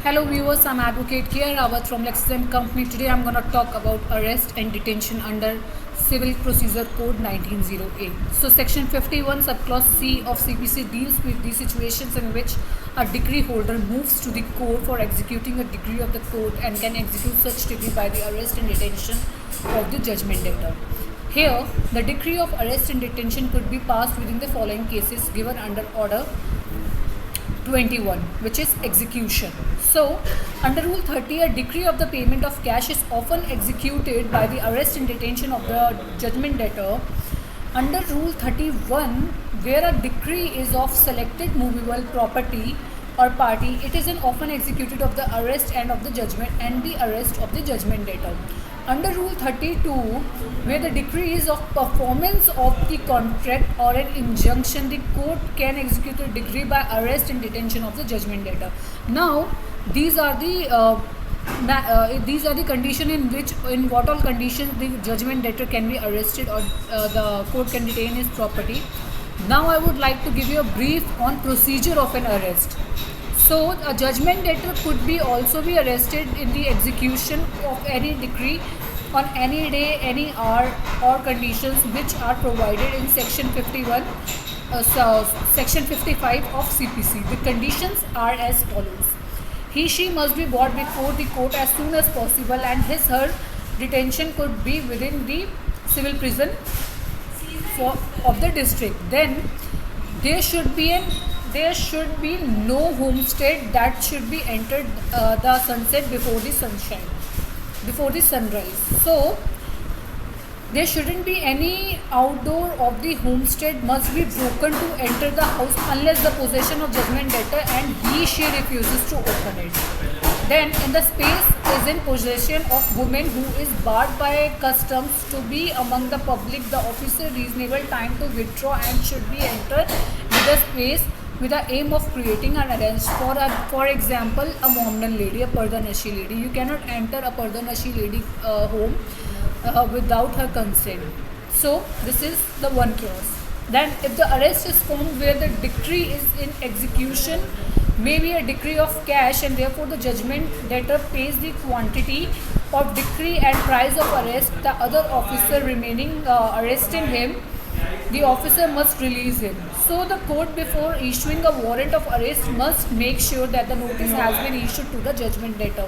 Hello viewers, I'm Advocate Kier Rawat from Lexis & Company. Today I'm going to talk about arrest and detention under Civil Procedure Code 1908. So Section 51 subclause C of CPC deals with the situations in which a decree holder moves to the court for executing a decree of the court and can execute such decree by the arrest and detention of the judgment debtor. Here, the decree of arrest and detention could be passed within the following cases given under Order 21, which is execution. So, under Rule 30, a decree of the payment of cash is often executed by the arrest and detention of the judgment debtor. Under Rule 31, where a decree is of selected movable property or party, it is often executed of the arrest and of the judgment and the arrest of the judgment debtor. Under Rule 32, where the decree is of performance of the contract or an injunction, the court can execute a decree by arrest and detention of the judgment debtor. Now, these are the conditions in what all conditions the judgment debtor can be arrested or the court can detain his property. Now, I would like to give you a brief on procedure of an arrest. So, a judgment debtor could also be arrested in the execution of any decree on any day, any hour, or conditions which are provided in Section 51, Section 55 of CPC. The conditions are as follows: he/she must be brought before the court as soon as possible, and his/her detention could be within the civil prison of the district. Then there should be no homestead that should be entered the sunset before the sunrise. So there shouldn't be any outdoor of the homestead must be broken to enter the house unless the possession of judgment debtor and he/she refuses to open it. Then in the space is in possession of woman who is barred by customs to be among the public, the officer reasonable time to withdraw and should be entered with the space with the aim of creating an arrest. For example, a Mohammedan lady, a Pardanashi lady. You cannot enter a Pardanashi lady home without her consent. So this is the one clause. Then if the arrest is formed where the decree is in execution, maybe a decree of cash, and therefore the judgment debtor pays the quantity of decree and price of arrest, the other officer remaining arresting him, the officer must release him. So the court, before issuing a warrant of arrest, must make sure that the notice has been issued to the judgment debtor.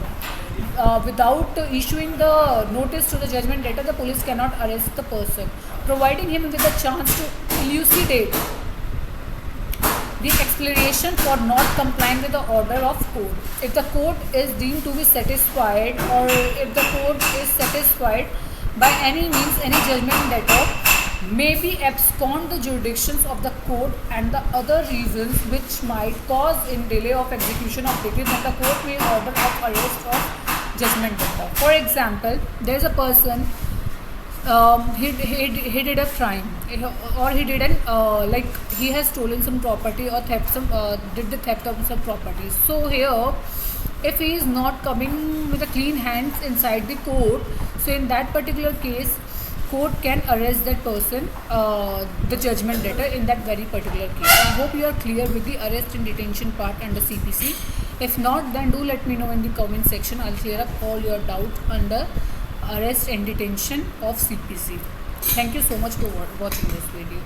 Without issuing the notice to the judgment debtor, the police cannot arrest the person, providing him with a chance to elucidate the explanation for not complying with the order of court. If the court is deemed to be satisfied, or if the court is satisfied by any means, any judgment debtor may be abscond the jurisdictions of the court and the other reasons which might cause in delay of execution of decree, then the court may order of arrest of judgment debtor. For example, there is a person, he did a crime, or he did he has stolen some property or did the theft of some property. So here, if he is not coming with a clean hands inside the court, so in that particular case, court can arrest that person, the judgment debtor, in that very particular case. I hope you are clear with the arrest and detention part under CPC. If not, then do let me know in the comment section. I'll clear up all your doubts under arrest and detention of CPC. Thank you so much for watching this video.